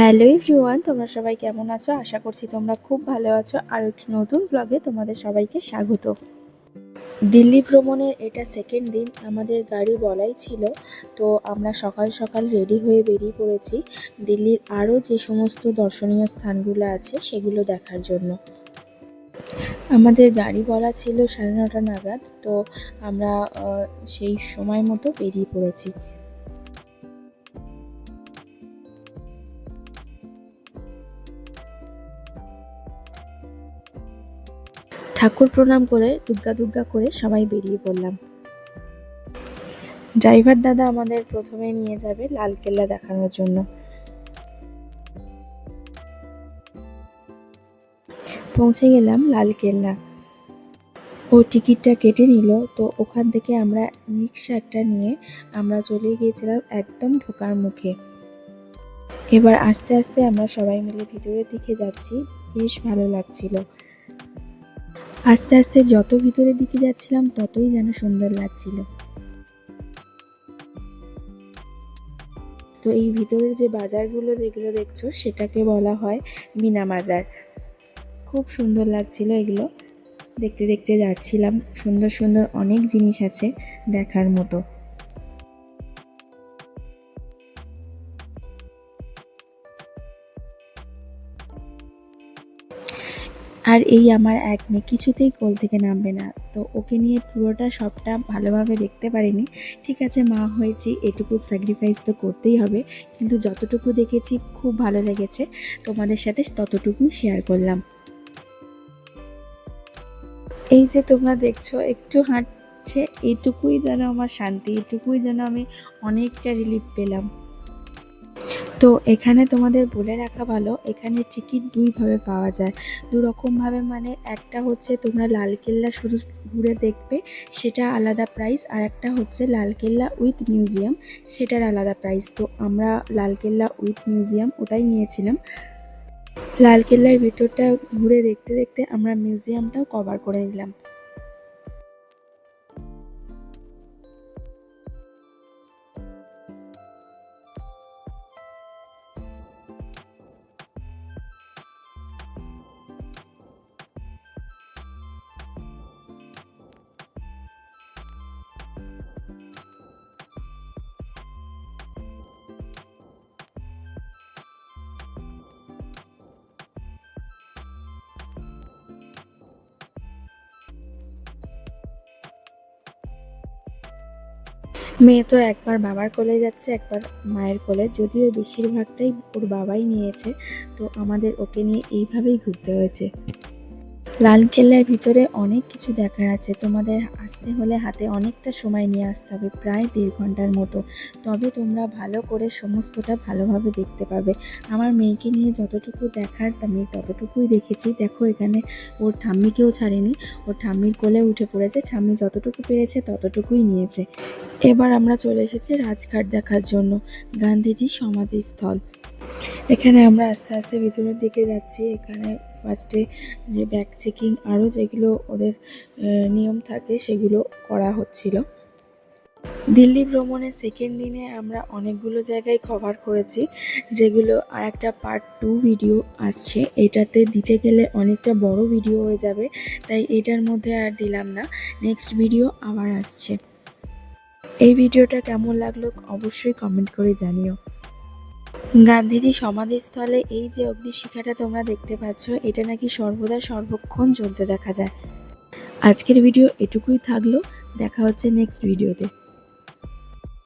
Hello everyone, তোমরা সবাই কেমন আছো? আশা করছি তোমরা খুব ভালো আছো। আর একটি নতুন ব্লগে তোমাদের সবাইকে স্বাগত। দিল্লি ভ্রমণের এটা সেকেন্ড দিন। আমাদের গাড়ি বলাই ছিল, তো আমরা সকাল সকাল রেডি হয়ে বেরিয়ে পড়েছি দিল্লির আরও যে সমস্ত দর্শনীয় স্থানগুলো আছে সেগুলো দেখার জন্য। আমাদের গাড়ি বলা ছিল 9:30 নাগাদ, তো আমরা সেই সময় মতো বেরিয়ে পড়েছি। ঠাকুর প্রণাম করে দুর্গা দুর্গা করে সবাই বেরিয়ে পড়লাম। ড্রাইভার দাদা আমাদের প্রথমে নিয়ে যাবে লালকেল্লা দেখানোর জন্য। পৌঁছে গেলাম লালকেল্লা। ও টিকিটটা কেটে নিল, তো ওখান থেকে আমরা রিক্সা একটা নিয়ে আমরা চলে গিয়েছিলাম একদম ঢোকার মুখে। এবার আস্তে আস্তে আমরা সবাই মিলে ভিতরের দিকে যাচ্ছি, বেশ ভালো লাগছিল। আস্তে আস্তে যত ভিতরের দিকে যাচ্ছিলাম ততই যেন সুন্দর লাগছিল। তো এই ভিতরের যে বাজারগুলো যেগুলো দেখছো সেটাকে বলা হয় মিনা বাজার। খুব সুন্দর লাগছিল এগুলো দেখতে দেখতে যাচ্ছিলাম। সুন্দর সুন্দর অনেক জিনিস আছে দেখার মতো। আর এই আমার এক মেয়ে কিছুতেই কোল থেকে নামবে না, তো ওকে নিয়ে পুরোটা সবটা ভালোভাবে দেখতে পারিনি। ঠিক আছে, মা হয়েছি, এটুকু স্যাক্রিফাইস তো করতেই হবে, কিন্তু যতটুকু দেখেছি খুব ভালো লেগেছে, তোমাদের সাথে ততটুকুই শেয়ার করলাম। এই যে তোমরা দেখছো একটু হাঁটছে, এটুকুই যেন আমার শান্তি, এটুকুই যেন আমি অনেকটা রিলিফ পেলাম। তো এখানে তোমাদের বলে রাখা ভালো, এখানে টিকিট দুইভাবে পাওয়া যায়, দুরকমভাবে। মানে একটা হচ্ছে তোমরা লালকেল্লা শুধু ঘুরে দেখবে, সেটা আলাদা প্রাইস, আর একটা হচ্ছে লালকেল্লা উইথ মিউজিয়াম, সেটার আলাদা প্রাইস। তো আমরা লালকেল্লা উইথ মিউজিয়াম ওটাই নিয়েছিলাম। লালকেল্লার ভিতরটা ঘুরে দেখতে দেখতে আমরা মিউজিয়ামটাও কভার করে নিলাম। মেয়ে তো একবার বাবার কোলে যাচ্ছে, একবার মায়ের কোলে, যদিও বেশিরভাগটাই ওর বাবাই নিয়েছে, তো আমাদের ওকে নিয়ে এইভাবেই ঘুরতে হয়েছে। লালকেল্লার ভিতরে অনেক কিছু দেখার আছে, তোমাদের আসতে হলে হাতে অনেকটা সময় নিয়ে আসতে হবে, প্রায় 1.5 ঘন্টার মতো, তবে তোমরা ভালো করে সমস্তটা ভালোভাবে দেখতে পাবে। আমার মেয়েকে নিয়ে যতটুকু দেখার আমি ততটুকুই দেখেছি। দেখো এখানে ওর ঠাম্মিকেও ছাড়েনি, ওর ঠাম্মির কোলে উঠে পড়েছে, ঠাম্মি যতটুকু পেরেছে ততটুকুই নিয়েছে। এবার আমরা চলে এসেছি রাজঘাট দেখার জন্য, গান্ধীজির সমাধিস্থল। এখানে আমরা আস্তে আস্তে ভিতরের দিকে যাচ্ছি। এখানে ফার্স্টে যে ব্যাগ চেকিং আরও যেগুলো ওদের নিয়ম থাকে সেগুলো করা হচ্ছিল। দিল্লি ভ্রমণের সেকেন্ড দিনে আমরা অনেকগুলো জায়গায় কভার করেছি, যেগুলো আর একটা পার্ট 2 ভিডিও আসছে। এটাতে দিতে গেলে অনেকটা বড় ভিডিও হয়ে যাবে, তাই এটার মধ্যে আর দিলাম না। নেক্সট ভিডিও আবার আসছে। এই ভিডিওটা কেমন লাগলো অবশ্যই কমেন্ট করে জানিও। গান্ধীজি সমাধিস্থলে এই যে অগ্নিশিখাটা তোমরা দেখতে পাচ্ছ, এটা নাকি সর্বদা সর্বক্ষণ জ্বলতে দেখা যায়। আজকের ভিডিও এটুকুই থাকলো, দেখা হচ্ছে নেক্সট ভিডিওতে।